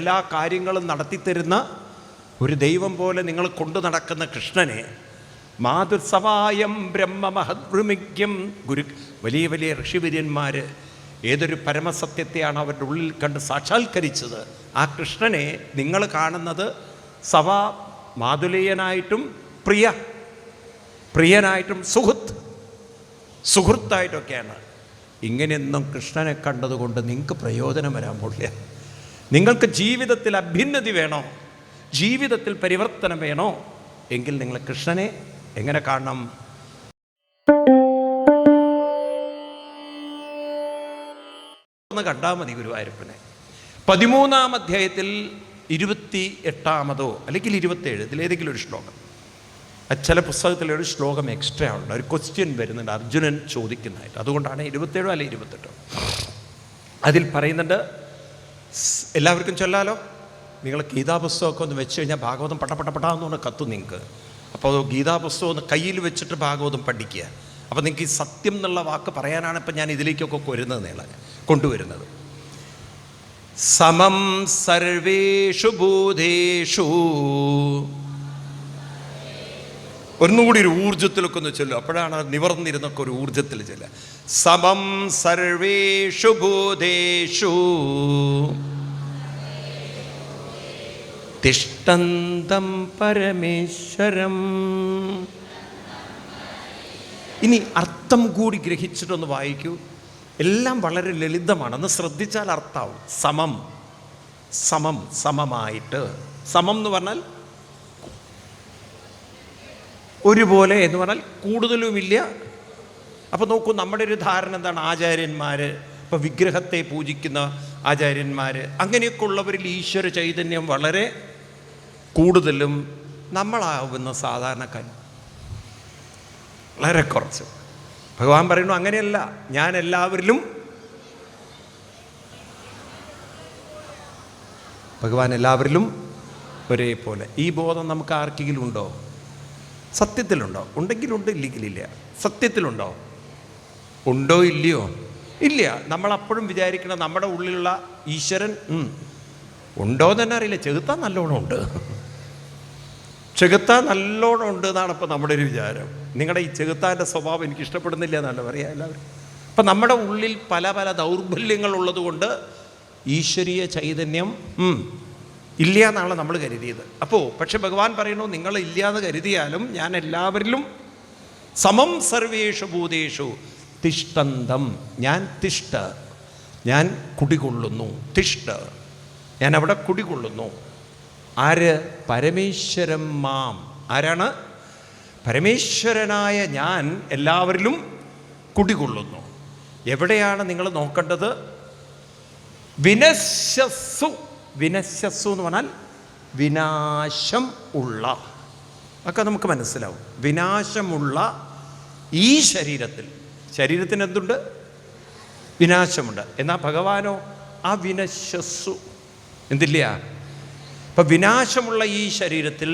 എല്ലാ കാര്യങ്ങളും നടത്തിത്തരുന്ന ഒരു ദൈവം പോലെ നിങ്ങൾ കൊണ്ടു നടക്കുന്ന കൃഷ്ണനെ മാതൃസവായം ബ്രഹ്മമഹദ്ഭൃമിക്യം വലിയ വലിയ ഋഷിവര്യന്മാർ ഏതൊരു പരമസത്യത്തെയാണ് അവരുടെ ഉള്ളിൽ കണ്ട് സാക്ഷാത്കരിച്ചത്. ആ കൃഷ്ണനെ നിങ്ങൾ കാണുന്നത് സവാ മാതുലേയനായിട്ടും പ്രിയനായിട്ടും സുഹൃത്തായിട്ടൊക്കെയാണ്. ഇങ്ങനെയൊന്നും കൃഷ്ണനെ കണ്ടതുകൊണ്ട് നിങ്ങൾക്ക് പ്രയോജനം വരാൻ പോകില്ല. നിങ്ങൾക്ക് ജീവിതത്തിൽ അഭ്യുന്നതി വേണോ, ജീവിതത്തിൽ പരിവർത്തനം വേണോ എങ്കിൽ നിങ്ങൾ കൃഷ്ണനെ എങ്ങനെ കാണണം? കണ്ടാൽ മതി ഗുരുവായൂരപ്പനെ. 13-ാം അധ്യായത്തിൽ 28-ാമതോ അല്ലെങ്കിൽ 27 ഇതിലേതെങ്കിലും ഒരു ശ്ലോകം, ചില പുസ്തകത്തിലൊരു ശ്ലോകം എക്സ്ട്രാ ഉണ്ട്, ഒരു ക്വസ്റ്റ്യൻ വരുന്നുണ്ട് അർജുനൻ ചോദിക്കുന്നതായിട്ട്. അതുകൊണ്ടാണ് 27 അല്ലെങ്കിൽ 28. അതിൽ പറയുന്നുണ്ട്, എല്ലാവർക്കും ചൊല്ലാലോ. നിങ്ങൾ ഗീതാപുസ്തകമൊക്കെ ഒന്ന് വെച്ച് കഴിഞ്ഞാൽ ഭാഗവതം പട്ടപ്പെട്ടാന്ന് പറഞ്ഞാൽ കത്തും നിങ്ങൾക്ക്. അപ്പോൾ ഗീതാപുസ്തകം ഒന്ന് കയ്യിൽ വെച്ചിട്ട് ഭാഗവതം പഠിക്കുക. അപ്പോൾ നിങ്ങൾക്ക് ഈ സത്യം എന്നുള്ള വാക്ക് പറയാനാണ് ഇപ്പം ഞാൻ ഇതിലേക്കൊക്കെ കൊണ്ടുവരുന്നത്. സമം സർവേഷു ഭൂതേഷു. ഒന്നുകൂടി ഒരു ഊർജത്തിലൊക്കെ ഒന്ന് ചൊല്ലും, അപ്പോഴാണ് നിവർന്നിരുന്നൊക്കെ ഒരു ഊർജത്തിൽ ചൊല്ലുക. സമം സർവേഷു ഭൂതേഷു തിഷ്ഠന്തം പരമേശ്വരം. ഇനി അർത്ഥം കൂടി ഗ്രഹിച്ചിട്ടൊന്ന് വായിക്കൂ. എല്ലാം വളരെ ലളിതമാണ്, ഒന്ന് ശ്രദ്ധിച്ചാൽ അർത്ഥമാവും. സമമായിട്ട്. സമം എന്ന് പറഞ്ഞാൽ ഒരുപോലെ എന്ന് പറഞ്ഞാൽ കൂടുതലുമില്ല. അപ്പോൾ നോക്കൂ, നമ്മുടെ ഒരു ധാരണ എന്താണ്? ആചാര്യന്മാർ, ഇപ്പോൾ വിഗ്രഹത്തെ പൂജിക്കുന്ന ആചാര്യന്മാർ, അങ്ങനെയൊക്കെ ഉള്ളവരിൽ ഈശ്വര ചൈതന്യം വളരെ കൂടുതലും, നമ്മളാവുന്ന സാധാരണക്കാർ വളരെ കുറച്ച്. ഭഗവാൻ പറയുന്നു അങ്ങനെയല്ല, ഞാൻ എല്ലാവരിലും, ഭഗവാൻ എല്ലാവരിലും ഒരേപോലെ. ഈ ബോധം നമുക്ക് ആർക്കെങ്കിലും ഉണ്ടോ? സത്യത്തിലുണ്ടോ? ഉണ്ടെങ്കിലുണ്ട്, ഇല്ലെങ്കിലില്ല. സത്യത്തിലുണ്ടോ? ഉണ്ടോ ഇല്ലയോ? ഇല്ല. നമ്മളപ്പോഴും വിചാരിക്കണം നമ്മുടെ ഉള്ളിലുള്ള ഈശ്വരൻ ഉണ്ടോ എന്ന് തന്നെ അറിയില്ല. ചെകുത്താൻ നല്ലോണം ഉണ്ട്, ചെകുത്താൻ നല്ലോണം ഉണ്ട് എന്നാണ് ഇപ്പോൾ നമ്മുടെ ഒരു വിചാരം. നിങ്ങളുടെ ഈ ചെകുത്താൻ്റെ സ്വഭാവം എനിക്ക് ഇഷ്ടപ്പെടുന്നില്ല എന്നല്ല പറയാം എല്ലാവരും. അപ്പം നമ്മുടെ ഉള്ളിൽ പല പല ദൗർബല്യങ്ങളുള്ളത് കൊണ്ട് ഈശ്വരീയ ചൈതന്യം ഇല്ല എന്നാണ് നമ്മൾ കരുതിയത്. അപ്പോൾ പക്ഷെ ഭഗവാൻ പറയുന്നു, നിങ്ങൾ ഇല്ലയെന്ന് കരുതിയാലും ഞാൻ എല്ലാവരിലും സമം സർവേഷു ഭൂതേഷു തിഷ്ഠന്തം. ഞാൻ കുടികൊള്ളുന്നു. ഞാൻ അവിടെ കുടികൊള്ളുന്നു. ആര്? പരമേശ്വരം മാം. ആരാണ്? പരമേശ്വരനായ ഞാൻ എല്ലാവരിലും കുടികൊള്ളുന്നു. എവിടെയാണ് നിങ്ങൾ നോക്കേണ്ടത്? വിനശ്യസ്സു എന്ന് പറഞ്ഞാൽ വിനാശം ഉള്ള, ഒക്കെ നമുക്ക് മനസ്സിലാവും. വിനാശമുള്ള ഈ ശരീരത്തിന് എന്തുണ്ട്? വിനാശമുണ്ട്. എന്നാൽ ഭഗവാനോ അവിനശ്യസ്സു, എന്തില്ല? അപ്പം വിനാശമുള്ള ഈ ശരീരത്തിൽ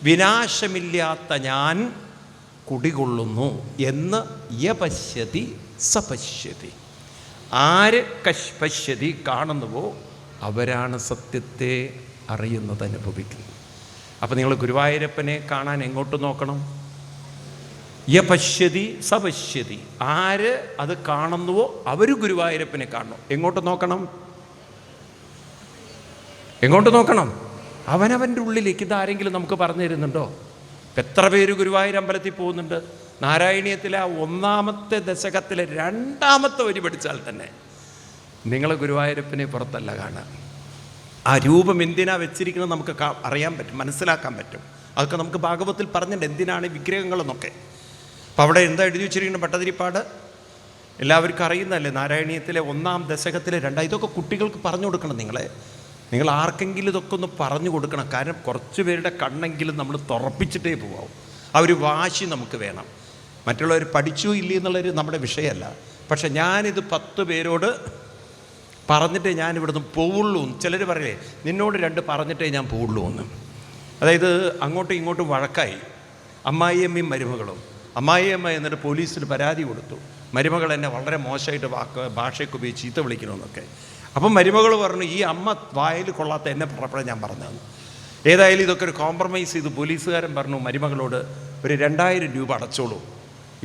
വിനാശമില്ലാത്ത ഞാൻ കുടികൊള്ളുന്നു എന്ന് യപശ്യതി സപശ്യതി. ആര് പശ്യതി കാണുന്നുവോ അവരാണ് സത്യത്തെ അറിയുന്നത്, അനുഭവിക്കുന്നത്. അപ്പം നിങ്ങൾ ഗുരുവായൂരപ്പനെ കാണാൻ എങ്ങോട്ട് നോക്കണം? യപശ്യതി സപശ്യതി. ആര് അത് കാണുന്നുവോ അവർ ഗുരുവായൂരപ്പനെ കാണണം. എങ്ങോട്ട് നോക്കണം? അവനവൻ്റെ ഉള്ളിലേക്ക്. ഇതാരെങ്കിലും നമുക്ക് പറഞ്ഞു തരുന്നുണ്ടോ? എത്ര പേര് ഗുരുവായൂർ അമ്പലത്തിൽ പോകുന്നുണ്ട്? നാരായണീയത്തിലെ 1-ാമത്തെ ദശകത്തിലെ 2-ാമത്തെ വരി പഠിച്ചാൽ തന്നെ നിങ്ങൾ ഗുരുവായൂരപ്പനെ പുറത്തല്ല കാണാൻ. ആ രൂപം എന്തിനാ വെച്ചിരിക്കുന്നത് നമുക്ക് അറിയാൻ പറ്റും, മനസ്സിലാക്കാൻ പറ്റും. അതൊക്കെ നമുക്ക് ഭാഗവത്തിൽ പറഞ്ഞിട്ടുണ്ട്, എന്തിനാണ് വിഗ്രഹങ്ങളെന്നൊക്കെ. അപ്പോൾ അവിടെ എന്താ എഴുതി വെച്ചിരിക്കുന്നത്? ഭട്ടതിരിപ്പാട് എല്ലാവർക്കും അറിയുന്നതല്ലേ, നാരായണീയത്തിലെ 1-ാം ദശകത്തിലെ 2. ഇതൊക്കെ കുട്ടികൾക്ക് പറഞ്ഞു കൊടുക്കണം. നിങ്ങൾ ആർക്കെങ്കിലും ഇതൊക്കെ ഒന്ന് പറഞ്ഞു കൊടുക്കണം. കാരണം കുറച്ച് പേരുടെ കണ്ണെങ്കിലും നമ്മൾ തുറപ്പിച്ചിട്ടേ പോകാവും. ആ ഒരു വാശി നമുക്ക് വേണം. മറ്റുള്ളവർ പഠിച്ചു ഇല്ല എന്നുള്ളൊരു നമ്മുടെ വിഷയമല്ല. പക്ഷെ ഞാനിത് 10 പേരോട് പറഞ്ഞിട്ടേ ഞാൻ ഇവിടുന്ന് പോവുള്ളൂ. ചിലർ പറയേ, നിന്നോട് 2 പറഞ്ഞിട്ടേ ഞാൻ പോവുള്ളൂ എന്ന്. അതായത് അങ്ങോട്ടും ഇങ്ങോട്ടും വഴക്കായി, അമ്മായിയമ്മയും മരുമകളും. അമ്മായിയമ്മ എന്നിട്ട് പോലീസിന് പരാതി കൊടുത്തു, മരുമകൾ എന്നെ വളരെ മോശമായിട്ട് ഭാഷയൊക്കെ ഉപയോഗിച്ച് ചീത്ത വിളിക്കണമെന്നൊക്കെ. അപ്പം മരുമകൾ പറഞ്ഞു, ഈ അമ്മ വായിൽ കൊള്ളാത്ത എന്നെ പറഞ്ഞപ്പോഴേ ഞാൻ പറഞ്ഞത്. ഏതായാലും ഇതൊക്കെ ഒരു കോംപ്രമൈസ് ചെയ്ത് പോലീസുകാരൻ പറഞ്ഞു മരുമകളോട്, ഒരു 2000 രൂപ അടച്ചോളൂ,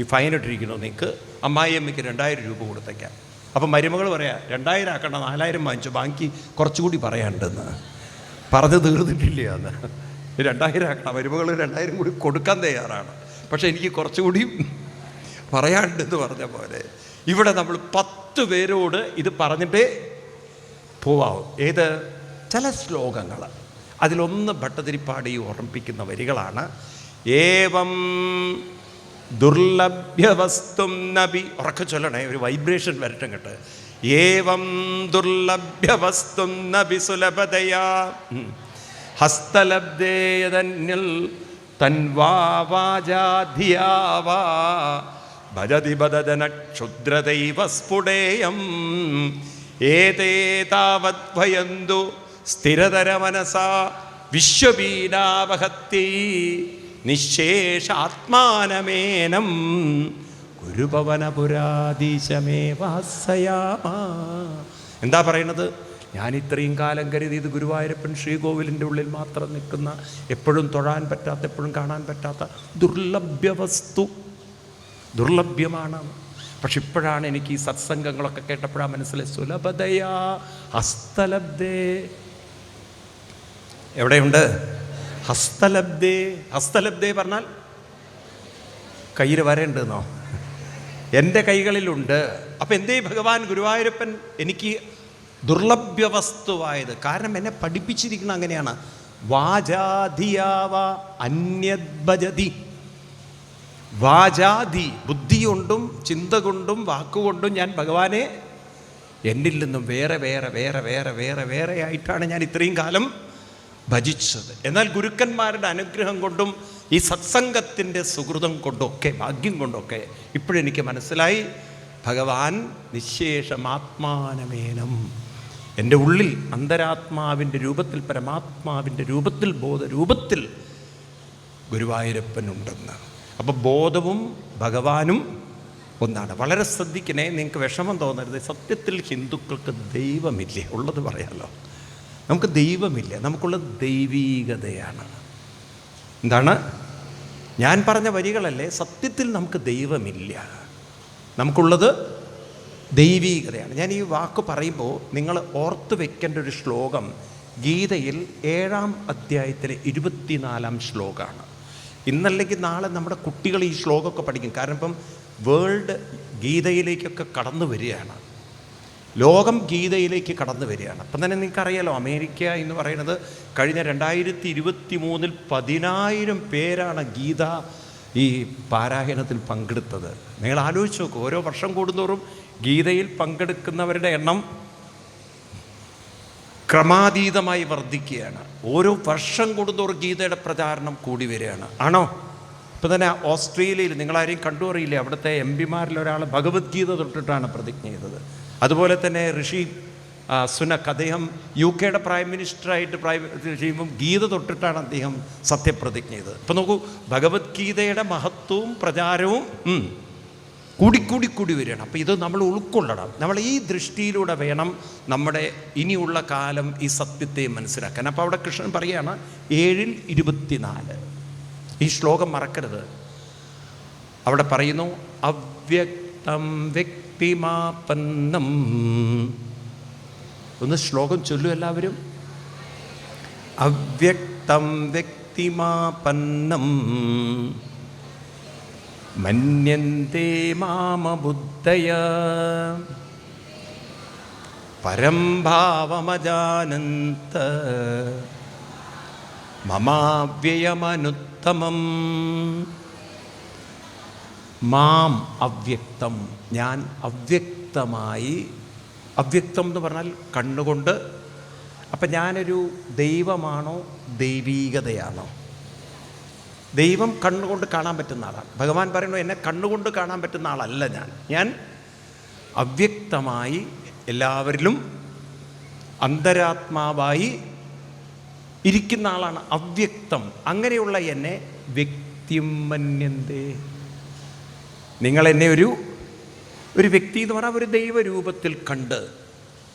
ഈ ഫൈൻ ഇട്ടിരിക്കണോ, നിങ്ങൾക്ക് അമ്മായിയമ്മയ്ക്ക് 2000 രൂപ കൊടുത്തേക്കാം. അപ്പം മരുമകൾ പറയാം, 2000 ആക്കണ്ട, 4000 വാങ്ങിച്ചു, ബാക്കി കുറച്ചുകൂടി പറയാനുണ്ടെന്ന്. പറഞ്ഞു തീർന്നിട്ടില്ല എന്ന്. 2000 ആക്കണം. മരുമകൾ 2000 കൂടി കൊടുക്കാൻ തയ്യാറാണ്, പക്ഷെ എനിക്ക് കുറച്ചുകൂടി പറയാനുണ്ടെന്ന് പറഞ്ഞ പോലെ ഇവിടെ നമ്മൾ 10 പേരോട് ഇത് പറഞ്ഞിട്ടേ പോവാവും. ഏത്? ചില ശ്ലോകങ്ങൾ. അതിലൊന്ന് ഭട്ടതിരിപ്പാടി ഓർമ്മിപ്പിക്കുന്ന വരികളാണ്. ഏവം ദുർലഭ്യവസ്തും നബി, ഉറക്കെ ചൊല്ലണേ, ഒരു വൈബ്രേഷൻ വരട്ടെ കേട്ട്. ഏവം ദുർലഭ്യവസ്തും നബി സുലഭതയാ ഹസ്തലബ്ധേയതന്യൽ തൻവാചാധിയാവാ ഭജതി ബദന ക്ഷുദ്രദൈവ സ്ഫുടേയം ഏതേ താവത് ഭയന്തു സ്ഥിരതര മനസാ വിശ്വപീഡാവഹത്യൈ നിശേഷാത്മാനമേനം ഗുരുഭവനപുരാധീശമേവാസയാമ. എന്താ പറയണത്? ഞാൻ ഇത്രയും കാലം കരുതി ഇത് ഗുരുവായൂരപ്പൻ ശ്രീകോവിലിൻ്റെ ഉള്ളിൽ മാത്രം നിൽക്കുന്ന, എപ്പോഴും തൊഴാൻ പറ്റാത്ത, എപ്പോഴും കാണാൻ പറ്റാത്ത ദുർലഭ്യ വസ്തു, ദുർലഭ്യമാണ്. പക്ഷെ ഇപ്പോഴാണ് എനിക്ക് ഈ സത്സംഗങ്ങളൊക്കെ കേട്ടപ്പോഴാണ് മനസ്സിലായി, സുലഭതയാ ഹസ്തലബ്ധേ. എവിടെയുണ്ട്? ഹസ്തലബ്ധേ. ഹസ്തലബ്ധേ പറഞ്ഞാൽ കയ്യിൽ വരേണ്ടെന്നോ? എൻ്റെ കൈകളിലുണ്ട്. അപ്പം എന്തേ ഭഗവാൻ ഗുരുവായൂരപ്പൻ എനിക്ക് ദുർലഭ്യ വസ്തുവായത്? കാരണം എന്നെ പഠിപ്പിച്ചിരിക്കുന്നത് അങ്ങനെയാണ്. വാചാധിയാവ അന്യദ്ഭജതി. വാചാധി, ബുദ്ധി കൊണ്ടും ചിന്ത കൊണ്ടും വാക്കുകൊണ്ടും ഞാൻ ഭഗവാനെ എന്നിൽ നിന്നും വേറെ വേറെ വേറെ വേറെ വേറെ വേറെ ആയിട്ടാണ് ഞാൻ ഇത്രയും കാലം ഭജിച്ചത്. എന്നാൽ ഗുരുക്കന്മാരുടെ അനുഗ്രഹം കൊണ്ടും ഈ സത്സംഗത്തിൻ്റെ സുഹൃതം കൊണ്ടൊക്കെ, ഭാഗ്യം കൊണ്ടൊക്കെ ഇപ്പോഴെനിക്ക് മനസ്സിലായി, ഭഗവാൻ നിശേഷമാത്മാനമേനം, എൻ്റെ ഉള്ളിൽ അന്തരാത്മാവിൻ്റെ രൂപത്തിൽ, പരമാത്മാവിൻ്റെ രൂപത്തിൽ, ബോധരൂപത്തിൽ ഗുരുവായൂരപ്പനുണ്ടെന്ന്. അപ്പോൾ ബോധവും ഭഗവാനും ഒന്നാണ്. വളരെ ശ്രദ്ധിക്കണേ, നിങ്ങൾക്ക് വിഷമം തോന്നരുത്. സത്യത്തിൽ ഹിന്ദുക്കൾക്ക് ദൈവമില്ല, ഉള്ളത് പറയാമല്ലോ. നമുക്ക് ദൈവമില്ല, നമുക്കുള്ളത് ദൈവീകതയാണ്. എന്താണ് ഞാൻ പറഞ്ഞ വരികളല്ലേ? സത്യത്തിൽ നമുക്ക് ദൈവമില്ല, നമുക്കുള്ളത് ദൈവീകതയാണ്. ഞാൻ ഈ വാക്ക് പറയുമ്പോൾ നിങ്ങൾ ഓർത്ത് വെക്കേണ്ട ഒരു ശ്ലോകം ഗീതയിൽ 7-ാം അധ്യായത്തിലെ 24-ാം ശ്ലോകമാണ്. ഇന്നല്ലെങ്കിൽ നാളെ നമ്മുടെ കുട്ടികൾ ഈ ശ്ലോകമൊക്കെ പഠിക്കും. കാരണം ഇപ്പം വേൾഡ് ഗീതയിലേക്കൊക്കെ കടന്നു വരികയാണ്, ലോകം ഗീതയിലേക്ക് കടന്നു വരികയാണ്. അപ്പം തന്നെ നിങ്ങൾക്കറിയാലോ, അമേരിക്ക എന്ന് പറയുന്നത് കഴിഞ്ഞ 2023 10,000 പേരാണ് ഗീത ഈ പാരായണത്തിൽ പങ്കെടുത്തത്. നിങ്ങൾ ആലോചിച്ച് നോക്കൂ, ഓരോ വർഷം കൂടുന്തോറും ഗീതയിൽ പങ്കെടുക്കുന്നവരുടെ എണ്ണം ക്രമാതീതമായി വർദ്ധിക്കുകയാണ്. ഓരോ വർഷം കൂടുന്തോറും ഗീതയുടെ പ്രചാരണം കൂടി വരികയാണ്. ആണോ? ഇപ്പം തന്നെ ഓസ്ട്രേലിയയിൽ നിങ്ങളാരെയും കണ്ടു അറിയില്ലേ, അവിടുത്തെ MP-മാരിൽ ഒരാൾ ഭഗവത്ഗീത തൊട്ടിട്ടാണ് പ്രതിജ്ഞ ചെയ്തത്. അതുപോലെ തന്നെ ഋഷി സുനക്, അദ്ദേഹം UK-യുടെ പ്രൈം മിനിസ്റ്ററായിട്ട് ചെയ്യുമ്പം ഗീത തൊട്ടിട്ടാണ് അദ്ദേഹം സത്യപ്രതിജ്ഞ ചെയ്തത്. ഇപ്പം നോക്കൂ, ഭഗവത്ഗീതയുടെ മഹത്വവും പ്രചാരവും കൂടി വരികയാണ്. അപ്പോൾ ഇത് നമ്മൾ ഉൾക്കൊള്ളണം. നമ്മൾ ഈ ദൃഷ്ടിയിലൂടെ വേണം നമ്മുടെ ഇനിയുള്ള കാലം ഈ സത്യത്തെ മനസ്സിലാക്കാൻ. അപ്പോൾ അവിടെ കൃഷ്ണൻ പറയുകയാണ് 7:24, ഈ ശ്ലോകം മറക്കരുത്. അവിടെ പറയുന്നു, അവ്യക്തം വ്യക്തിമാപന്നം. ഒന്ന് ശ്ലോകം ചൊല്ലു എല്ലാവരും. അവ്യക്തം വ്യക്തിമാപന്നം മന്യന്തേ മാമബുദ്ധയ പരം ഭാവമജാനന്ത മമാവ്യയമനുത്തമം. മാം അവ്യക്തം, ഞാൻ അവ്യക്തമായി. അവ്യക്തം എന്ന് പറഞ്ഞാൽ കണ്ണുകൊണ്ട്. അപ്പം ഞാനൊരു ദൈവമാണോ ദൈവീകതയാണോ? ദൈവം കണ്ണുകൊണ്ട് കാണാൻ പറ്റുന്ന ആളാണ്. ഭഗവാൻ പറയുന്നു, എന്നെ കണ്ണുകൊണ്ട് കാണാൻ പറ്റുന്ന ആളല്ല ഞാൻ അവ്യക്തമായി എല്ലാവരിലും അന്തരാത്മാവായി ഇരിക്കുന്ന ആളാണ് അവ്യക്തം. അങ്ങനെയുള്ള എന്നെ വ്യക്തിം മന്യന്തേ. നിങ്ങളെന്നെ ഒരു വ്യക്തി എന്ന് പറഞ്ഞാൽ ഒരു ദൈവരൂപത്തിൽ കണ്ട്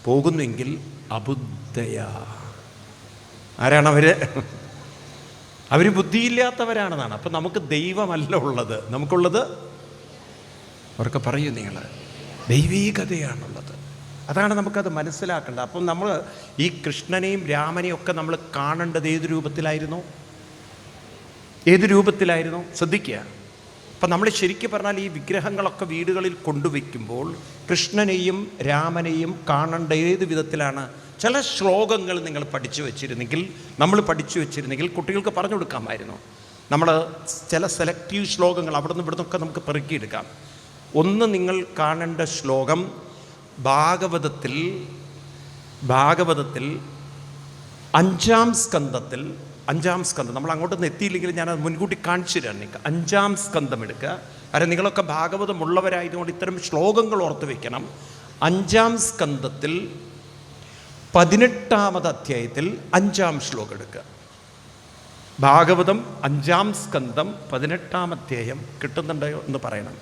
പോകുന്നെങ്കിൽ അബുദ്ധയ. ആരാണവര്? അവർ ബുദ്ധിയില്ലാത്തവരാണെന്നാണ്. അപ്പം നമുക്ക് ദൈവമല്ല ഉള്ളത്, നമുക്കുള്ളത് അവർക്ക് പറയൂ നിങ്ങൾ ദൈവീകതയാണുള്ളത്. അതാണ് നമുക്കത് മനസ്സിലാക്കേണ്ടത്. അപ്പം നമ്മൾ ഈ കൃഷ്ണനെയും രാമനെയും ഒക്കെ നമ്മൾ കാണേണ്ടത് ഏത് രൂപത്തിലായിരുന്നു? ശ്രദ്ധിക്കുക. അപ്പം നമ്മൾ ശരിക്കും പറഞ്ഞാൽ ഈ വിഗ്രഹങ്ങളൊക്കെ വീടുകളിൽ കൊണ്ടുവയ്ക്കുമ്പോൾ കൃഷ്ണനെയും രാമനെയും കാണേണ്ട ഏത് വിധത്തിലാണ്? ചില ശ്ലോകങ്ങൾ നിങ്ങൾ പഠിച്ചു വെച്ചിരുന്നെങ്കിൽ കുട്ടികൾക്ക് പറഞ്ഞു കൊടുക്കാമായിരുന്നു. നമ്മൾ ചില സെലക്റ്റീവ് ശ്ലോകങ്ങൾ അവിടെ നിന്ന് ഇവിടുന്നൊക്കെ നമുക്ക് പെറുക്കിയെടുക്കാം. ഒന്ന് നിങ്ങൾ കാണേണ്ട ശ്ലോകം ഭാഗവതത്തിൽ 5-ാം സ്കന്ധത്തിൽ നമ്മൾ അങ്ങോട്ടൊന്നും എത്തിയില്ലെങ്കിൽ ഞാനത് മുൻകൂട്ടി കാണിച്ചു തരാം നിങ്ങൾക്ക്. 5-ാം സ്കന്ധം എടുക്കുക. കാരണം നിങ്ങളൊക്കെ ഭാഗവതമുള്ളവരായതുകൊണ്ട് ഇത്തരം ശ്ലോകങ്ങൾ ഓർത്ത് വയ്ക്കണം. 5-ാം സ്കന്ധത്തിൽ 18-ാമത് അധ്യായത്തിൽ 5-ാം ശ്ലോകം എടുക്കുക. ഭാഗവതം 5-ാം സ്കന്ധം 18-ാം അധ്യായം കിട്ടുന്നുണ്ടോ എന്ന് പറയണം.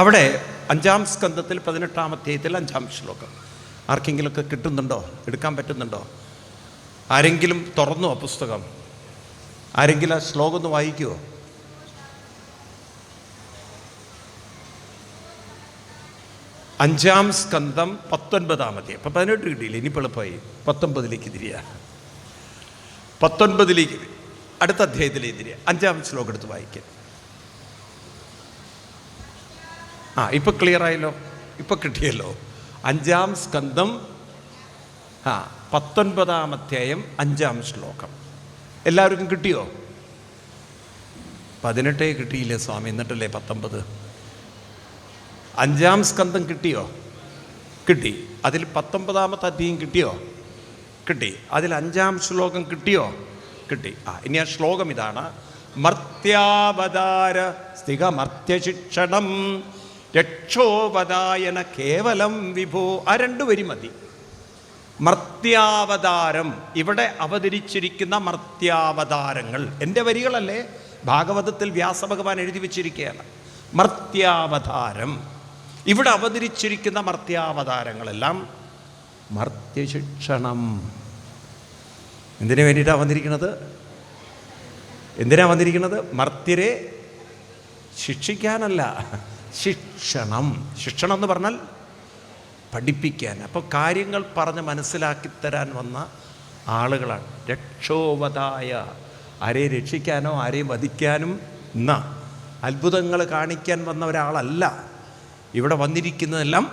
അവിടെ 5-ാം സ്കന്ധത്തിൽ 18-ാം അധ്യായത്തിൽ 5-ാം ശ്ലോകം ആർക്കെങ്കിലുമൊക്കെ കിട്ടുന്നുണ്ടോ? എടുക്കാൻ പറ്റുന്നുണ്ടോ? ആരെങ്കിലും തുറന്നോ പുസ്തകം? ആരെങ്കിലും ആ ശ്ലോകം ഒന്ന് വായിക്കുമോ? അഞ്ചാം സ്കന്ധം 19-ാം അധ്യായം. ഇപ്പം 18 കിട്ടിയില്ല, ഇനി എളുപ്പമായി 19ലേക്ക് തിരിയുക. 19ലേക്ക് അടുത്ത അധ്യായത്തിലേക്ക് തിരിയുക. 5-ാം ശ്ലോകം എടുത്ത് വായിക്കുക. ഇപ്പം ക്ലിയർ ആയല്ലോ, ഇപ്പം കിട്ടിയല്ലോ. 5-ാം സ്കന്ധം 19-ാം അധ്യായം 5-ാം ശ്ലോകം എല്ലാവർക്കും കിട്ടിയോ? 18 കിട്ടിയില്ലേ സ്വാമി, എന്നിട്ടല്ലേ 19. 5-ാം സ്കന്ധം കിട്ടിയോ? കിട്ടി. അതിൽ 19-ാമത്തെ അധ്യായം കിട്ടിയോ? കിട്ടി. അതിൽ 5-ാം ശ്ലോകം കിട്ടിയോ? കിട്ടി. ഇനി ആ ശ്ലോകം ഇതാണ്: മർത്യാവതാര സ്ഥിതമർത്യശിക്ഷണം രക്ഷോപദായന കേവലം വിഭോ. ആ 2 വരി മതി. മർത്യാവതാരം, ഇവിടെ അവതരിച്ചിരിക്കുന്ന മർത്യാവതാരങ്ങൾ എൻ്റെ വരികളല്ലേ, ഭാഗവതത്തിൽ വ്യാസഭഗവാൻ എഴുതി വച്ചിരിക്കുകയാണ്. മർത്യാവതാരം, ഇവിടെ അവതരിച്ചിരിക്കുന്ന മർത്യാവതാരങ്ങളെല്ലാം മർത്യശിക്ഷണം. എന്തിനു വേണ്ടിയിട്ടാണ് വന്നിരിക്കുന്നത്? മർത്യരെ ശിക്ഷിക്കാനല്ല, ശിക്ഷണം എന്ന് പറഞ്ഞാൽ പഠിപ്പിക്കാൻ. അപ്പോൾ കാര്യങ്ങൾ പറഞ്ഞ് മനസ്സിലാക്കി തരാൻ വന്ന ആളുകളാണ്. രക്ഷോവതായ, ആരെയും രക്ഷിക്കാനോ ആരെയും വധിക്കാനും അത്ഭുതങ്ങൾ കാണിക്കാൻ വന്ന ഒരാളല്ല. ഇവിടെ വന്നിരിക്കുന്നതെല്ലാം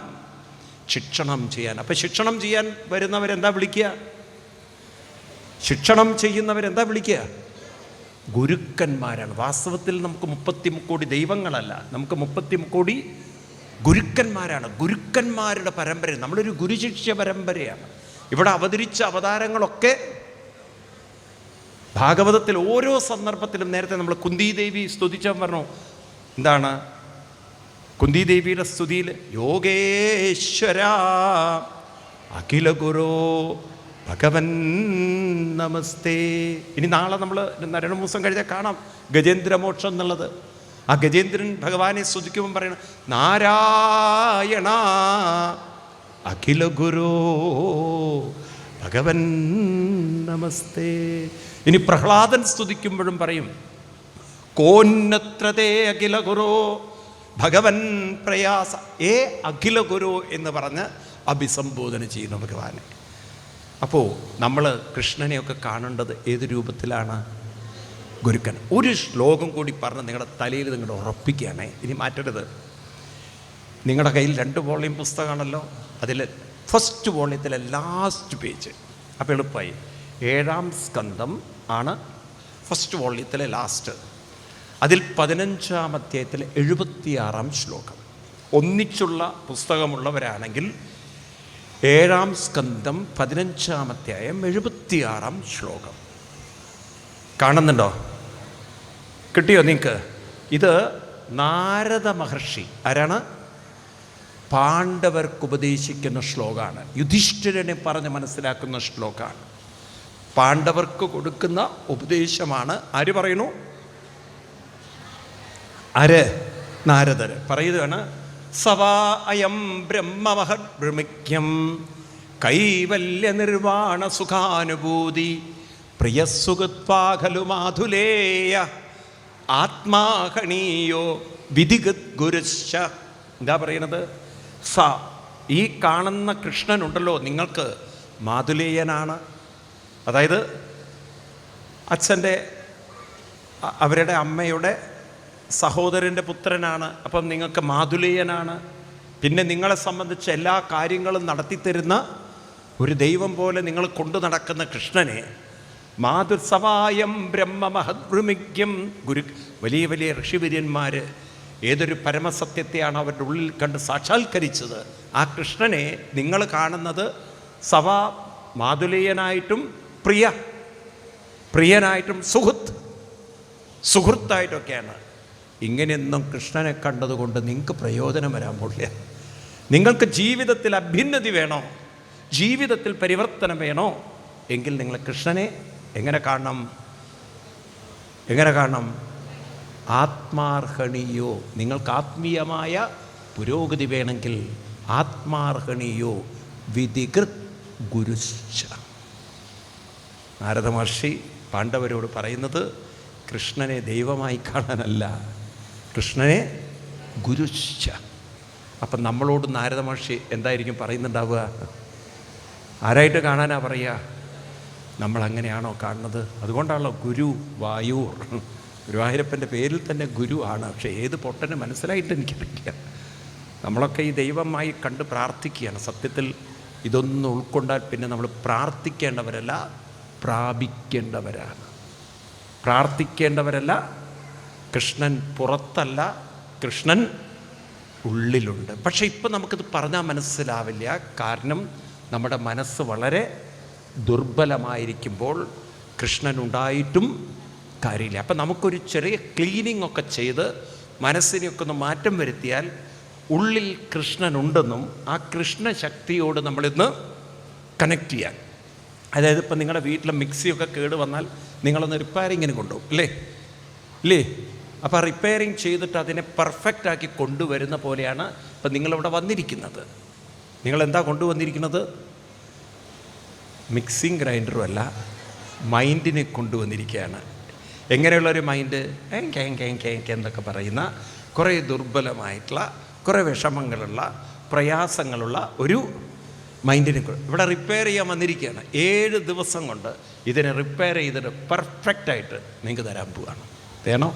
ശിക്ഷണം ചെയ്യാൻ. അപ്പം ശിക്ഷണം ചെയ്യാൻ വരുന്നവരെന്താ വിളിക്കുക? ഗുരുക്കന്മാരാണ്. വാസ്തവത്തിൽ നമുക്ക് 30 കോടി ദൈവങ്ങളല്ല, നമുക്ക് 30 കോടി ഗുരുക്കന്മാരാണ്. ഗുരുക്കന്മാരുടെ പരമ്പര, നമ്മളൊരു ഗുരുശിഷ്യ പരമ്പരയാണ്. ഇവിടെ അവതരിച്ച അവതാരങ്ങളൊക്കെ ഭാഗവതത്തിൽ ഓരോ സന്ദർഭത്തിലും, നേരത്തെ നമ്മൾ കുന്തിദേവി സ്തുതിച്ചാൽ പറഞ്ഞു, എന്താണ് കുന്തിദേവിയുടെ സ്തുതിയിൽ? യോഗേശ്വര അഖില ഗുരോ ഭഗവൻ നമസ്തേ. ഇനി നാളെ നമ്മൾ 2 ദിവസം കഴിഞ്ഞാൽ കാണാം ഗജേന്ദ്രമോക്ഷം എന്നുള്ളത്. ആ ഗജേന്ദ്രൻ ഭഗവാനെ സ്തുതിക്കുമ്പോൾ പറയണം, നാരായണ അഖില ഗുരോ ഭഗവൻ നമസ്തേ. ഇനി പ്രഹ്ലാദൻ സ്തുതിക്കുമ്പോഴും പറയും, കോന്നത്രതേ അഖില ഗുരോ ഭഗവൻ പ്രയാസ. അഖില ഗുരു എന്ന് പറഞ്ഞ് അഭിസംബോധന ചെയ്യുന്നു ഭഗവാനെ. അപ്പോൾ നമ്മൾ കൃഷ്ണനെയൊക്കെ കാണേണ്ടത് ഏത് രൂപത്തിലാണ്? ഗുരുക്കൻ. ഒരു ശ്ലോകം കൂടി പറഞ്ഞ് നിങ്ങളുടെ തലയിൽ നിങ്ങളുടെ ഉറപ്പിക്കുകയാണേ, ഇനി മാറ്റരുത്. നിങ്ങളുടെ കയ്യിൽ 2 വോളിയം പുസ്തകമാണല്ലോ, അതിൽ ഫസ്റ്റ് വോളിയത്തിലെ ലാസ്റ്റ് പേജ്. അപ്പോൾ എളുപ്പമായി. 7-ാം സ്കന്ധം ആണ് ഫസ്റ്റ് വോളിയത്തിലെ ലാസ്റ്റ്. അതിൽ 15-ാം അധ്യായത്തിലെ 76-ാം ശ്ലോകം. ഒന്നിച്ചുള്ള പുസ്തകമുള്ളവരാണെങ്കിൽ 7-ാം സ്കന്ധം 15-ാം അധ്യായം 76-ാം ശ്ലോകം കാണുന്നുണ്ടോ? കിട്ടിയോ നിങ്ങൾക്ക്? ഇത് നാരദ മഹർഷി ആരാണ്? പാണ്ഡവർക്ക് ഉപദേശിക്കുന്ന ശ്ലോകമാണ്. യുധിഷ്ഠിരനെ പറഞ്ഞ് മനസ്സിലാക്കുന്ന ശ്ലോകമാണ്. പാണ്ഡവർക്ക് കൊടുക്കുന്ന ഉപദേശമാണ്. ആര് പറയുന്നു? നാരദർ പറയുകയാണ്, സവാ അയം ബ്രഹ്മമഹദ്ഭ്രമിക്യം കൈവല്യ നിർവാണ സുഖാനുഭൂതി പ്രിയസുഖത്വാഖലു മാധുലേയ ആത്മാഹണീയോ വിധിഗത് ഗുരുശ്ച. എന്താ പറയണത്? സ ഈ കാണുന്ന കൃഷ്ണനുണ്ടല്ലോ നിങ്ങൾക്ക് മാതുലേയനാണ്. അതായത് അച്ഛൻ്റെ അവരുടെ അമ്മയുടെ സഹോദരൻ്റെ പുത്രനാണ്. അപ്പം നിങ്ങൾക്ക് മാതുലേയനാണ്. പിന്നെ നിങ്ങളെ സംബന്ധിച്ച് എല്ലാ കാര്യങ്ങളും നടത്തിത്തരുന്ന ഒരു ദൈവം പോലെ നിങ്ങൾ കൊണ്ടു നടക്കുന്ന കൃഷ്ണനെ മാതുസവായം ബ്രഹ്മമഹദ്ഭ്രമിക്യം. വലിയ വലിയ ഋഷിവര്യന്മാർ ഏതൊരു പരമസത്യത്തെയാണ് അവരുടെ ഉള്ളിൽ കണ്ട് സാക്ഷാത്കരിച്ചത്, ആ കൃഷ്ണനെ നിങ്ങൾ കാണുന്നത് സവാ മാതുലേയനായിട്ടും പ്രിയനായിട്ടും സുഹൃത്തായിട്ടൊക്കെയാണ്. ഇങ്ങനെയൊന്നും കൃഷ്ണനെ കണ്ടതുകൊണ്ട് നിങ്ങൾക്ക് പ്രയോജനം വരാൻ പോകില്ല. നിങ്ങൾക്ക് ജീവിതത്തിൽ അഭ്യുന്നതി വേണോ, ജീവിതത്തിൽ പരിവർത്തനം വേണോ എങ്കിൽ നിങ്ങൾ കൃഷ്ണനെ എങ്ങനെ കാണണം? ആത്മാർഹണീയോ. നിങ്ങൾക്ക് ആത്മീയമായ പുരോഗതി വേണമെങ്കിൽ ആത്മാർഹണീയോ വിധികൃത് ഗുരുശ്ച. നാരദ മഹർഷി പാണ്ഡവരോട് പറയുന്നത് കൃഷ്ണനെ ദൈവമായി കാണാനല്ല, കൃഷ്ണനെ ഗുരുശ്ച. അപ്പം നമ്മളോട് നാരദ മഹർഷി എന്തായിരിക്കും പറയുന്നുണ്ടാവുക? ആരായിട്ട് കാണാനാ പറയുക? നമ്മളങ്ങനെയാണോ കാണുന്നത്? അതുകൊണ്ടാണല്ലോ ഗുരു വായൂർ. ഗുരുവായൂരപ്പൻ്റെ പേരിൽ തന്നെ ഗുരു ആണ്. പക്ഷേ ഏത് പൊട്ടന് മനസ്സിലായിട്ട് എനിക്കറിയില്ല. നമ്മളൊക്കെ ഈ ദൈവമായി കണ്ട് പ്രാർത്ഥിക്കുകയാണ്. സത്യത്തിൽ ഇതൊന്നും ഉൾക്കൊണ്ടാൽ പിന്നെ നമ്മൾ പ്രാർത്ഥിക്കേണ്ടവരല്ല, പ്രാപിക്കേണ്ടവരാണ്. പ്രാർത്ഥിക്കേണ്ടവരല്ല. കൃഷ്ണൻ പുറത്തല്ല, കൃഷ്ണൻ ഉള്ളിലുണ്ട്. പക്ഷേ ഇപ്പം നമുക്കിത് പറഞ്ഞാൽ മനസ്സിലാവില്ല. കാരണം നമ്മുടെ മനസ്സ് വളരെ ദുർബലമായിരിക്കുമ്പോൾ കൃഷ്ണൻ ഉണ്ടായിട്ടും കാര്യമില്ല. അപ്പം നമുക്കൊരു ചെറിയ ക്ലീനിങ് ഒക്കെ ചെയ്ത് മനസ്സിനെയൊക്കെ ഒന്ന് മാറ്റം വരുത്തിയാൽ ഉള്ളിൽ കൃഷ്ണനുണ്ടെന്നും ആ കൃഷ്ണശക്തിയോട് നമ്മളിന്ന് കണക്ട് ചെയ്യാൻ. അതായത് ഇപ്പം നിങ്ങളുടെ വീട്ടിലെ മിക്സിയൊക്കെ കേട് വന്നാൽ നിങ്ങളൊന്ന് റിപ്പയറിങ്ങിന് കൊണ്ടുപോകും ഇല്ലേ? അപ്പോൾ ആ റിപ്പയറിങ് ചെയ്തിട്ട് അതിനെ പെർഫെക്റ്റാക്കി കൊണ്ടുവരുന്ന പോലെയാണ് ഇപ്പം നിങ്ങളിവിടെ വന്നിരിക്കുന്നത്. നിങ്ങളെന്താ കൊണ്ടുവന്നിരിക്കുന്നത്? മിക്സിങ് ഗ്രൈൻഡറും അല്ല, മൈൻഡിനെ കൊണ്ടുവന്നിരിക്കുകയാണ്. എങ്ങനെയുള്ളൊരു മൈൻഡ്? എന്നൊക്കെ പറയുന്ന കുറേ ദുർബലമായിട്ടുള്ള, കുറേ വിഷമങ്ങളുള്ള, പ്രയാസങ്ങളുള്ള ഒരു മൈൻഡിനെ ഇവിടെ റിപ്പയർ ചെയ്യാൻ വന്നിരിക്കുകയാണ്. 7 ദിവസം കൊണ്ട് ഇതിനെ റിപ്പയർ ചെയ്തിട്ട് പെർഫെക്റ്റായിട്ട് നിങ്ങൾക്ക് തരാൻ പോവുകയാണ്. വേണോ?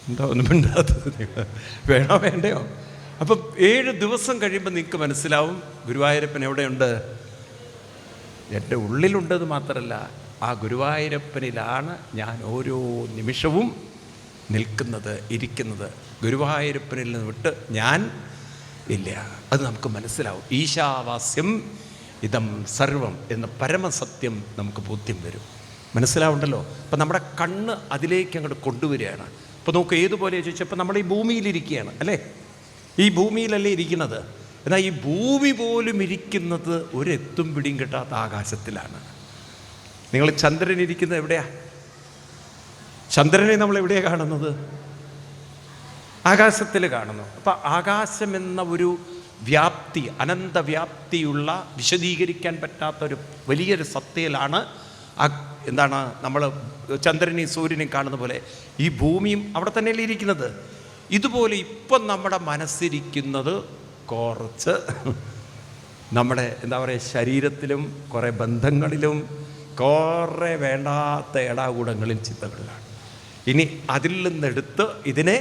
എന്താ ഒന്നും മിണ്ടാത്തത്? വേണോ വേണ്ടയോ? അപ്പം 7 ദിവസം കഴിയുമ്പോൾ നിങ്ങൾക്ക് മനസ്സിലാവും ഗുരുവായൂരപ്പൻ എവിടെയുണ്ട്. എൻ്റെ ഉള്ളിലുണ്ടത് മാത്രമല്ല, ആ ഗുരുവായൂരപ്പനിലാണ് ഞാൻ ഓരോ നിമിഷവും നിൽക്കുന്നത്, ഇരിക്കുന്നത്. ഗുരുവായൂരപ്പനിൽ നിന്ന് വിട്ട് ഞാൻ ഇല്ല. അത് നമുക്ക് മനസ്സിലാവും. ഈശാവാസ്യം ഇതം സർവം എന്ന പരമസത്യം നമുക്ക് ബോധ്യം വരും. മനസ്സിലാവുണ്ടല്ലോ? അപ്പം നമ്മുടെ കണ്ണ് അതിലേക്ക് അങ്ങോട്ട് കൊണ്ടുവരികയാണ്. അപ്പോൾ നോക്ക്, ഏതുപോലെ ചോദിച്ചപ്പോൾ നമ്മൾ ഈ ഭൂമിയിലിരിക്കുകയാണ് അല്ലേ? ഈ ഭൂമിയിലല്ലേ ഇരിക്കുന്നത്. എന്നാൽ ഈ ഭൂമി പോലും ഇരിക്കുന്നത് ഒരെത്തും പിടിയും കിട്ടാത്ത ആകാശത്തിലാണ്. നിങ്ങൾ ചന്ദ്രൻ ഇരിക്കുന്നത് എവിടെയാ? ചന്ദ്രനെ നമ്മൾ എവിടെയാണ് കാണുന്നത്? ആകാശത്തിൽ കാണുന്നു. അപ്പം ആകാശം എന്ന ഒരു വ്യാപ്തി, അനന്തവ്യാപ്തിയുള്ള, വിശദീകരിക്കാൻ പറ്റാത്തൊരു വലിയൊരു സത്തയിലാണ് എന്താണ് നമ്മൾ ചന്ദ്രനെയും സൂര്യനെയും കാണുന്ന പോലെ ഈ ഭൂമിയും അവിടെ തന്നെയല്ലേ ഇരിക്കുന്നത്. ഇതുപോലെ ഇപ്പം നമ്മുടെ മനസ്സിരിക്കുന്നത് കുറച്ച് നമ്മുടെ എന്താ പറയുക, ശരീരത്തിലും കുറേ ബന്ധങ്ങളിലും കുറേ വേണ്ടാത്ത ഏടാകൂടങ്ങളിൽ ചിന്തകളിലാണ്. ഇനി അതിൽ നിന്നെടുത്ത് ഇതിനെ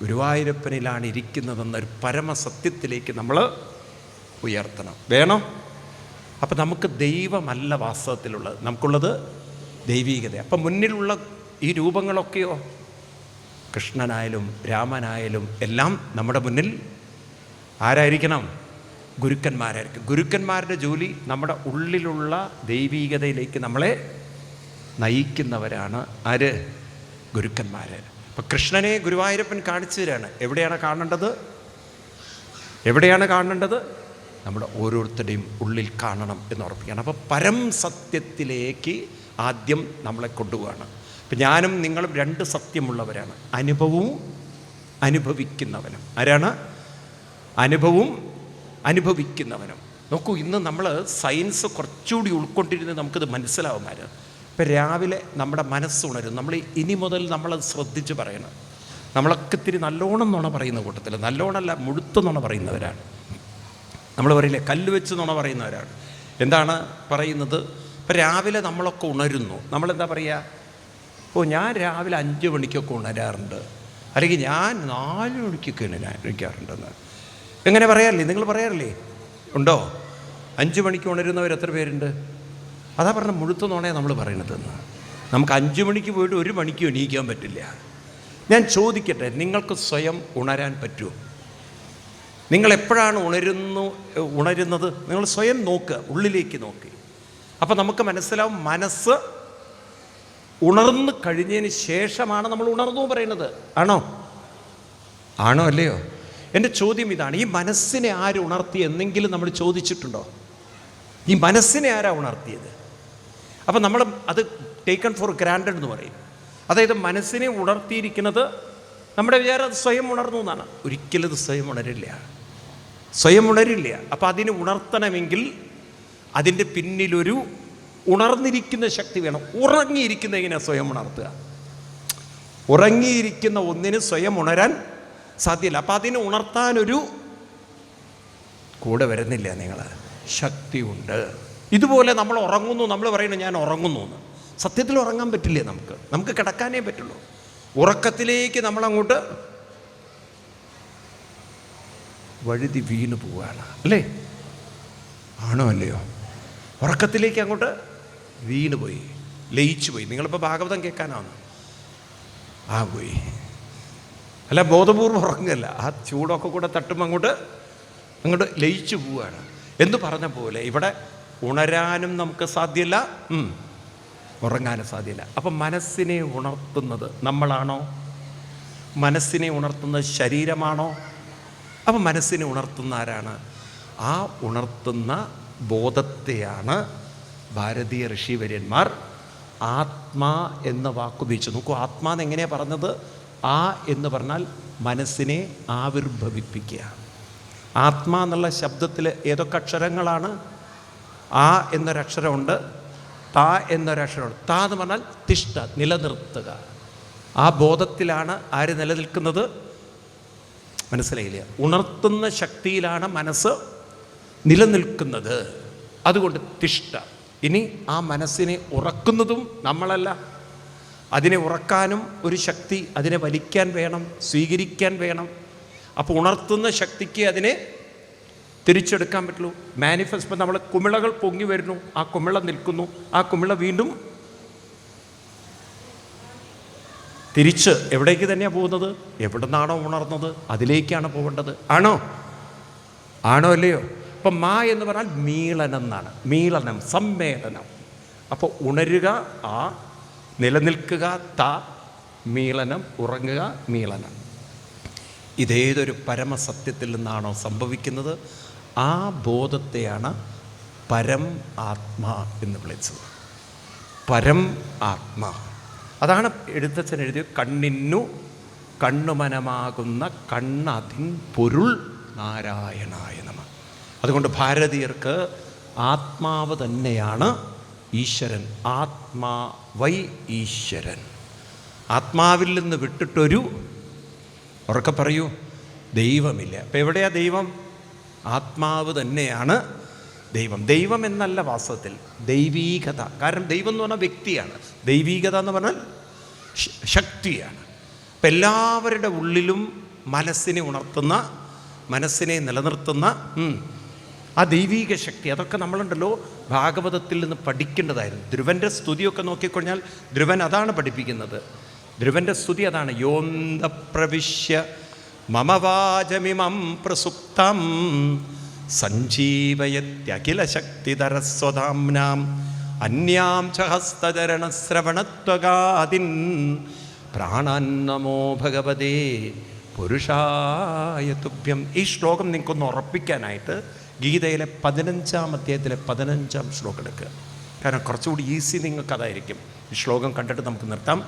ഗുരുവായൂരപ്പനിലാണ് ഇരിക്കുന്നതെന്നൊരു പരമസത്യത്തിലേക്ക് നമ്മൾ ഉയർത്തണം. വേണം. അപ്പം നമുക്ക് ദൈവമല്ല വാസ്തവത്തിലുള്ളത്, നമുക്കുള്ളത് ദൈവീകത. അപ്പം മുന്നിലുള്ള ഈ രൂപങ്ങളൊക്കെയോ കൃഷ്ണനായാലും രാമനായാലും എല്ലാം നമ്മുടെ മുന്നിൽ ആരായിരിക്കണം? ഗുരുക്കന്മാരായിരിക്കും. ഗുരുക്കന്മാരുടെ ജോലി നമ്മുടെ ഉള്ളിലുള്ള ദൈവീകതയിലേക്ക് നമ്മളെ നയിക്കുന്നവരാണ്. ആര്? ഗുരുക്കന്മാർ. അപ്പം കൃഷ്ണനെ ഗുരുവായൂരപ്പൻ കാണിച്ചു തരാണ്. എവിടെയാണ് കാണേണ്ടത്? നമ്മുടെ ഓരോരുത്തരുടെയും ഉള്ളിൽ കാണണം എന്ന് ഉറപ്പിക്കുകയാണ്. അപ്പോൾ പരം സത്യത്തിലേക്ക് ആദ്യം നമ്മളെ കൊണ്ടുപോവുകയാണ്. അപ്പം ഞാനും നിങ്ങളും 2 സത്യമുള്ളവരാണ്, അനുഭവവും അനുഭവിക്കുന്നവനും. ആരാണ്? അനുഭവവും അനുഭവിക്കുന്നവനും. നോക്കൂ, ഇന്ന് നമ്മൾ സയൻസ് കുറച്ചുകൂടി ഉൾക്കൊണ്ടിരുന്ന് നമുക്കിത് മനസ്സിലാവുമാര്. ഇപ്പം രാവിലെ നമ്മുടെ മനസ്സുണരും. നമ്മൾ ഇനി മുതൽ നമ്മളത് ശ്രദ്ധിച്ച് പറയണം. നമ്മളൊക്കെ ഇത്തിരി നല്ലോണം നുണ പറയുന്ന കൂട്ടത്തിൽ, നല്ലോണമല്ല മുഴുത്ത നുണ പറയുന്നവരാണ്. നമ്മൾ പറയില്ലേ, കല്ല് വെച്ച് നുണ പറയുന്നവരാണ്. എന്താണ് പറയുന്നത്? ഇപ്പം രാവിലെ നമ്മളൊക്കെ ഉണരുന്നു. നമ്മളെന്താ പറയുക? ഞാൻ രാവിലെ 5 മണിക്കൊക്കെ ഉണരാറുണ്ട്, അല്ലെങ്കിൽ ഞാൻ 4 മണിക്കൊക്കെ എണീക്കാറുണ്ടെന്ന്. എങ്ങനെ പറയാറില്ലേ? നിങ്ങൾ പറയാറില്ലേ? ഉണ്ടോ? 5 മണിക്ക് ഉണരുന്നവർ എത്ര പേരുണ്ട്? അതാ പറഞ്ഞ മുഴുത്ത നുണയാണ് നമ്മൾ പറയണതെന്ന്. നമുക്ക് 5 മണിക്ക് പോയിട്ട് 1 മണിക്ക് എണീക്കാൻ പറ്റില്ല. ഞാൻ ചോദിക്കട്ടെ, നിങ്ങൾക്ക് സ്വയം ഉണരാൻ പറ്റുമോ? നിങ്ങൾ എപ്പോഴാണ് ഉണരുന്നത്? നിങ്ങൾ സ്വയം നോക്കുക, ഉള്ളിലേക്ക് നോക്കി. അപ്പം നമുക്ക് മനസ്സിലാവും, മനസ്സ് ഉണർന്നു കഴിഞ്ഞതിന് ശേഷമാണ് നമ്മൾ ഉണർന്നു പറയുന്നത്. ആണോ അല്ലയോ? എൻ്റെ ചോദ്യം ഇതാണ്, ഈ മനസ്സിനെ ആര് ഉണർത്തി എന്നെങ്കിലും നമ്മൾ ചോദിച്ചിട്ടുണ്ടോ? ഈ മനസ്സിനെ ആരാ ഉണർത്തിയത്? അപ്പം നമ്മൾ അത് ടേക്കൺ ഫോർ ഗ്രാൻഡഡ് എന്ന് പറയും. അതായത് മനസ്സിനെ ഉണർത്തിയിരിക്കുന്നത് നമ്മുടെ വിചാരം അത് സ്വയം ഉണർന്നു എന്നാണ്. ഒരിക്കലും അത് സ്വയം ഉണരില്ല. അപ്പം അതിന് ഉണർത്തണമെങ്കിൽ അതിൻ്റെ പിന്നിലൊരു ഉണർന്നിരിക്കുന്ന ശക്തി വേണം. ഉറങ്ങിയിരിക്കുന്ന എങ്ങനെയാണ് സ്വയം ഉണർത്തുക? ഉറങ്ങിയിരിക്കുന്ന ഒന്നിന് സ്വയം ഉണരാൻ സാധ്യമല്ല. അപ്പം അതിനെ ഉണർത്താനൊരു കൂടെ വരുന്നില്ല. നിങ്ങൾ ശക്തിയുണ്ട്. ഇതുപോലെ നമ്മൾ ഉറങ്ങുന്നു, നമ്മൾ പറയുന്നത് ഞാൻ ഉറങ്ങുന്നു എന്ന്. സത്യത്തിൽ ഉറങ്ങാൻ പറ്റില്ലേ? നമുക്ക് കിടക്കാനേ പറ്റുള്ളൂ. ഉറക്കത്തിലേക്ക് നമ്മളങ്ങോട്ട് വഴുതി വീണു പോവുകയാണ്, അല്ലേ? ആണോ അല്ലയോ? ഉറക്കത്തിലേക്ക് അങ്ങോട്ട് വീണുപോയി, ലയിച്ചു പോയി. നിങ്ങളിപ്പോൾ ഭാഗവതം കേൾക്കാനാണ് പോയി, അല്ല ബോധപൂർവ്വം ഉറങ്ങല്ല. ആ ചൂടൊക്കെ കൂടെ തട്ടുമ്പോൾ അങ്ങോട്ട് ലയിച്ചു പോവുകയാണ്. എന്ന് പറഞ്ഞ പോലെ ഇവിടെ ഉണരാനും നമുക്ക് സാധ്യമല്ല, ഉറങ്ങാനും സാധ്യമല്ല. അപ്പം മനസ്സിനെ ഉണർത്തുന്നത് നമ്മളാണോ? മനസ്സിനെ ഉണർത്തുന്നത് ശരീരമാണോ? അപ്പം മനസ്സിനെ ഉണർത്തുന്ന ആരാണ്? ആ ഉണർത്തുന്ന ബോധത്തെയാണ് ഭാരതീയ ഋഷിവര്യന്മാർ ആത്മാ എന്ന വാക്കുപയോഗിച്ചു. നോക്കൂ, ആത്മാ എന്നെങ്ങനെയാണ് പറഞ്ഞത്? എന്ന് പറഞ്ഞാൽ മനസ്സിനെ ആവിർഭവിപ്പിക്കുക. ആത്മാ എന്നുള്ള ശബ്ദത്തിൽ ഏതൊക്കെ അക്ഷരങ്ങളാണ്? എന്നൊരക്ഷരമുണ്ട്, എന്നൊരക്ഷരമുണ്ട്. എന്ന് പറഞ്ഞാൽ തിഷ്ഠ, നിലനിർത്തുക. ആ ബോധത്തിലാണ് ആര് നിലനിൽക്കുന്നത്? മനസ്സിലായില്ല? ഉണർത്തുന്ന ശക്തിയിലാണ് മനസ്സ് നിലനിൽക്കുന്നത്. അതുകൊണ്ട് തിഷ്ഠ. ഇനി ആ മനസ്സിനെ ഉറക്കുന്നതും നമ്മളല്ല. അതിനെ ഉറക്കാനും ഒരു ശക്തി, അതിനെ വലിക്കാൻ വേണം, സ്വീകരിക്കാൻ വേണം. അപ്പോൾ ഉണർത്തുന്ന ശക്തിക്ക് അതിനെ തിരിച്ചെടുക്കാൻ പറ്റുള്ളൂ. മാനിഫെസ്റ്റ്. നമ്മൾ കുമിളകൾ പൊങ്ങി വരുന്നു, ആ കുമിള നിൽക്കുന്നു, ആ കുമിള വീണ്ടും തിരിച്ച് എവിടേക്ക് തന്നെയാണ് പോകുന്നത്? എവിടെ നിന്നാണോ ഉണർന്നത് അതിലേക്കാണ് പോകേണ്ടത്. ആണോ അല്ലയോ? അപ്പം എന്ന് പറഞ്ഞാൽ മീളനം എന്നാണ്. മീളനം, സമ്മേളനം. അപ്പോൾ ഉണരുക, നിലനിൽക്കുക, മീളനം, ഉറങ്ങുക, മീളനം. ഇതേതൊരു പരമസത്യത്തിൽ നിന്നാണോ സംഭവിക്കുന്നത്, ആ ബോധത്തെയാണ് പരം ആത്മാ എന്ന് വിളിച്ചത്. പരം ആത്മാ. അതാണ് എഴുത്തച്ഛൻ എഴുതിയ കണ്ണിനു കണ്ണുമനമാകുന്ന കണ്ണതിൻ പൊരുൾ നാരായണായ നമഃ. അതുകൊണ്ട് ഭാരതീയർക്ക് ആത്മാവ് തന്നെയാണ് ഈശ്വരൻ. ആത്മാ വൈ ഈശ്വരൻ. ആത്മാവിൽ നിന്ന് വിട്ടിട്ടൊരു, ഉറക്കെ പറയൂ, ദൈവമില്ല. അപ്പം എവിടെയാ ദൈവം? ആത്മാവ് തന്നെയാണ് ദൈവം. ദൈവം എന്നല്ല വാസ്തവത്തിൽ ദൈവീകത. കാരണം ദൈവം എന്ന് പറഞ്ഞാൽ വ്യക്തിയാണ്, ദൈവീകത എന്ന് പറഞ്ഞാൽ ശക്തിയാണ്. അപ്പം എല്ലാവരുടെ ഉള്ളിലും മനസ്സിനെ ഉണർത്തുന്ന, മനസ്സിനെ നിലനിർത്തുന്ന ആ ദൈവീക ശക്തി, അതൊക്കെ നമ്മളുണ്ടല്ലോ ഭാഗവതത്തിൽ നിന്ന് പഠിക്കേണ്ടതായിരുന്നു. ധ്രുവൻ്റെ സ്തുതിയൊക്കെ നോക്കിക്കഴിഞ്ഞാൽ ധ്രുവൻ അതാണ് പഠിപ്പിക്കുന്നത്. ധ്രുവൻ്റെ സ്തുതി അതാണ്. യോന്ത പ്രവിശ്യ മമവാചമിമം പ്രസുപ്തം സഞ്ജീവയത്യഖില ശക്തിധരസ്വധാംനാം അന്യാം ച ഹസ്തചരണശ്രവണത്വഗാദിൻ പ്രാണാൻ നമോ ഭഗവതേ പുരുഷായ തുഭ്യം. ഈ ശ്ലോകം നിങ്ങൾക്കൊന്ന് ഉറപ്പിക്കാനായിട്ട് ഗീതയിലെ 15-ാം അധ്യായത്തിലെ 15-ാം ശ്ലോകം എടുക്കുക. കാരണം കുറച്ചുകൂടി ഈസി നിങ്ങൾക്കതായിരിക്കും. ഈ ശ്ലോകം കണ്ടിട്ട് നമുക്ക് നിർത്താം.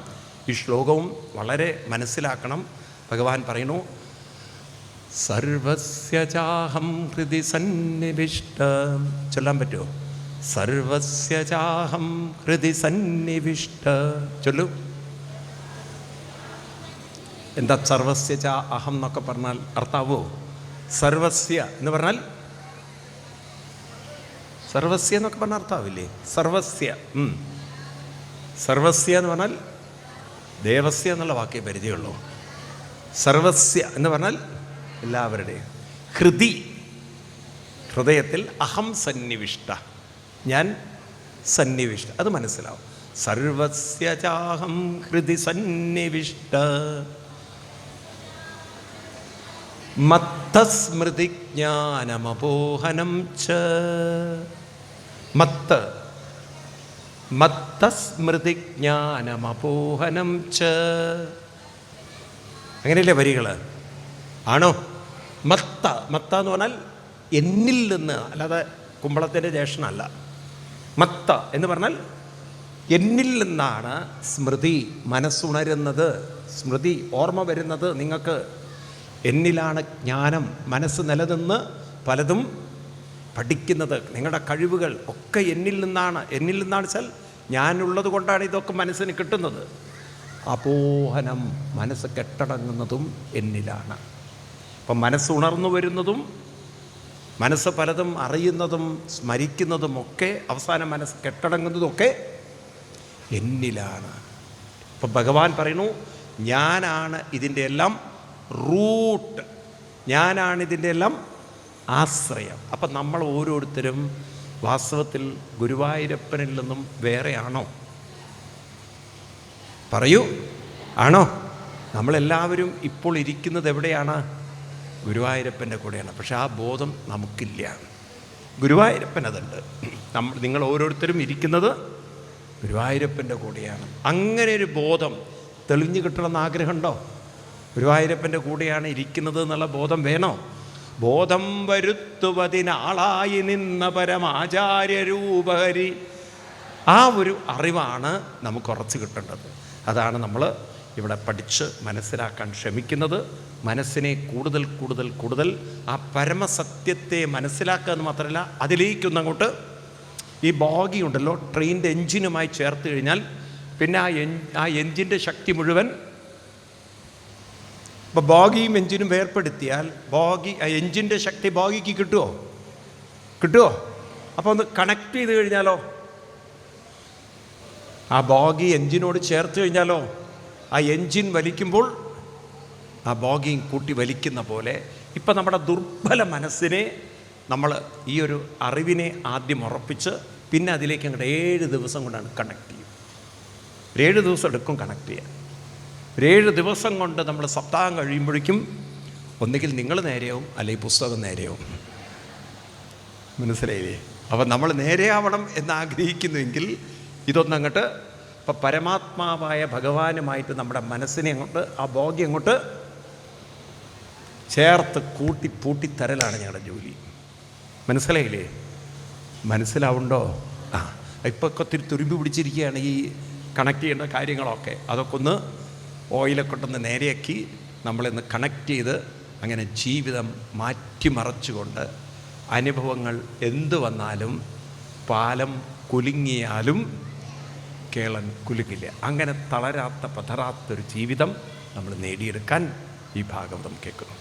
ഈ ശ്ലോകവും വളരെ മനസ്സിലാക്കണം. ഭഗവാൻ പറയുന്നു, സർവസ്യ ചാഹം ഹൃദി സന്നിവിഷ്ട. ചൊല്ലാൻ പറ്റുമോ? സർവസ്യ ചാഹം ഹൃദി സന്നിവിഷ്ട. ചൊല്ലു. എന്താ സർവസ്യ ച അഹം എന്നൊക്കെ പറഞ്ഞാൽ അർത്ഥാവോ? സർവസ്യ എന്ന് പറഞ്ഞാൽ, സർവസ്യ എന്നൊക്കെ പറഞ്ഞാൽ അർത്ഥാവില്ലേ? സർവസ്യ, സർവസ്യ എന്ന് പറഞ്ഞാൽ ദേവസ്യ എന്നുള്ള വാക്കേ പരിചയമുള്ളൂ. സർവസ്യ എന്ന് പറഞ്ഞാൽ എല്ലാവരുടെയും. ഹൃദയത്തിൽ അഹം സന്നിവിഷ്ട, ഞാൻ സന്നിവിഷ്ട, അത് മനസ്സിലാവും. സർവസ്യ ചാഹം ഹൃദി സന്നിവിഷ്ട മത്തസ്മൃതി ജ്ഞാനമപോഹനം ച. മത്തസ്മൃതി ജ്ഞാനമപോഹനം ച. അങ്ങനെയല്ലേ വരികൾ? ആണോ? മത്ത എന്ന് പറഞ്ഞാൽ എന്നിൽ നിന്ന്, അല്ലാതെ കുമ്പളത്തിൻ്റെ ജ്യേഷ്ഠനല്ല. മത്ത എന്ന് പറഞ്ഞാൽ എന്നിൽ നിന്നാണ് സ്മൃതി, മനസ്സുണരുന്നത്, സ്മൃതി ഓർമ്മ വരുന്നത്. നിങ്ങൾക്ക് എന്നിലാണ് ജ്ഞാനം, മനസ്സ് നിലനിന്ന് പലതും പഠിക്കുന്നത്. നിങ്ങളുടെ കഴിവുകൾ ഒക്കെ എന്നിൽ നിന്നാണ്. എന്നിൽ നിന്നാണ് വെച്ചാൽ ഞാനുള്ളത് കൊണ്ടാണ് ഇതൊക്കെ മനസ്സിന് കിട്ടുന്നത്. അപോഹനം, മനസ്സ് കെട്ടടങ്ങുന്നതും എന്നിലാണ്. അപ്പം മനസ്സ് ഉണർന്നു വരുന്നതും മനസ്സ് പലതും അറിയുന്നതും സ്മരിക്കുന്നതുമൊക്കെ അവസാനം മനസ്സ് കെട്ടടങ്ങുന്നതുമൊക്കെ എന്നിലാണ്. അപ്പം ഭഗവാൻ പറയുന്നു, ഞാനാണ് ഇതിൻ്റെ എല്ലാം റൂട്ട്, ഞാനാണ് ഇതിൻ്റെ എല്ലാം ആശ്രയം. അപ്പം നമ്മൾ ഓരോരുത്തരും വാസ്തവത്തിൽ ഗുരുവായൂരപ്പനിൽ നിന്നും വേറെയാണോ? പറയൂ, ആണോ? നമ്മളെല്ലാവരും ഇപ്പോൾ ഇരിക്കുന്നത് എവിടെയാണ്? ഗുരുവായൂരപ്പൻ്റെ കൂടെയാണ്. പക്ഷെ ആ ബോധം നമുക്കില്ല. ഗുരുവായൂരപ്പൻ അതുണ്ട്. നിങ്ങൾ ഓരോരുത്തരും ഇരിക്കുന്നത് ഗുരുവായൂരപ്പൻ്റെ കൂടെയാണ്. അങ്ങനെ ഒരു ബോധം തെളിഞ്ഞു കിട്ടണമെന്ന് ആഗ്രഹമുണ്ടോ? ഗുരുവായൂരപ്പൻ്റെ കൂടെയാണ് ഇരിക്കുന്നത് എന്നുള്ള ബോധം വേണോ? ബോധം വരുത്തുവതിനാളായി നിന്ന പരമാചാര്യരൂപഹരി. ആ ഒരു അറിവാണ് നമുക്ക് ഉറച്ചു കിട്ടേണ്ടത്. അതാണ് നമ്മൾ ഇവിടെ പഠിച്ച് മനസ്സിലാക്കാൻ ശ്രമിക്കുന്നത്. മനസ്സിനെ കൂടുതൽ കൂടുതൽ കൂടുതൽ ആ പരമസത്യത്തെ മനസ്സിലാക്കുക എന്ന് മാത്രമല്ല, അതിലേക്കൊന്നങ്ങോട്ട് ഈ ബോഗി ഉണ്ടല്ലോ, ട്രെയിനിൻ്റെ എൻജിനുമായി ചേർത്ത് കഴിഞ്ഞാൽ പിന്നെ ആ എൻജിൻ്റെ ശക്തി മുഴുവൻ, ഇപ്പോൾ ബോഗിയും എൻജിനും വേർപ്പെടുത്തിയാൽ എൻജിൻ്റെ ശക്തി ബോഗിക്ക് കിട്ടുമോ? അപ്പോൾ ഒന്ന് കണക്ട് ചെയ്ത് കഴിഞ്ഞാലോ, ആ ബോഗി എൻജിനോട് ചേർത്ത് കഴിഞ്ഞാലോ, ആ എൻജിൻ വലിക്കുമ്പോൾ ആ ബോഗിയും കൂട്ടി വലിക്കുന്ന പോലെ ഇപ്പം നമ്മുടെ ദുർബല മനസ്സിനെ നമ്മൾ ഈ ഒരു അറിവിനെ ആദ്യം ഉറപ്പിച്ച് പിന്നെ അതിലേക്ക് അങ്ങോട്ട് 7 ദിവസം കൊണ്ടാണ് കണക്ട് ചെയ്യും. 7 ദിവസം എടുക്കും കണക്ട് ചെയ്യാൻ. 7 ദിവസം കൊണ്ട് നമ്മൾ സപ്താഹം കഴിയുമ്പോഴേക്കും ഒന്നുകിൽ നിങ്ങൾ നേരെയാവും, അല്ലെങ്കിൽ പുസ്തകം നേരെയാവും. മനസ്സിലായില്ലേ? അപ്പം നമ്മൾ നേരെയാവണം എന്നാഗ്രഹിക്കുന്നുവെങ്കിൽ ഇതൊന്നങ്ങോട്ട് ഇപ്പം പരമാത്മാവായ ഭഗവാനുമായിട്ട് നമ്മുടെ മനസ്സിനെ അങ്ങോട്ട്, ആ ബോഗി അങ്ങോട്ട് ചേർത്ത് പൂട്ടിത്തരലാണ് ഞങ്ങളുടെ ജോലി. മനസ്സിലായില്ലേ? മനസ്സിലാവുണ്ടോ? ഇപ്പം ഒത്തിരി തുരുമ്പ് പിടിച്ചിരിക്കുകയാണ് ഈ കണക്ട് ചെയ്യേണ്ട കാര്യങ്ങളൊക്കെ. അതൊക്കെ ഒന്ന് ഓയിലൊക്കെ ഒന്ന് നേരെയാക്കി നമ്മളിന്ന് കണക്ട് ചെയ്ത് അങ്ങനെ ജീവിതം മാറ്റിമറച്ചുകൊണ്ട് അനുഭവങ്ങൾ എന്തു വന്നാലും പാലം കുലുങ്ങിയാലും കേളൻ കുലുങ്ങില്ല. അങ്ങനെ തളരാത്ത പതറാത്തൊരു ജീവിതം നമ്മൾ നേടിയെടുക്കാൻ ഈ ഭാഗവതം കേൾക്കുന്നു.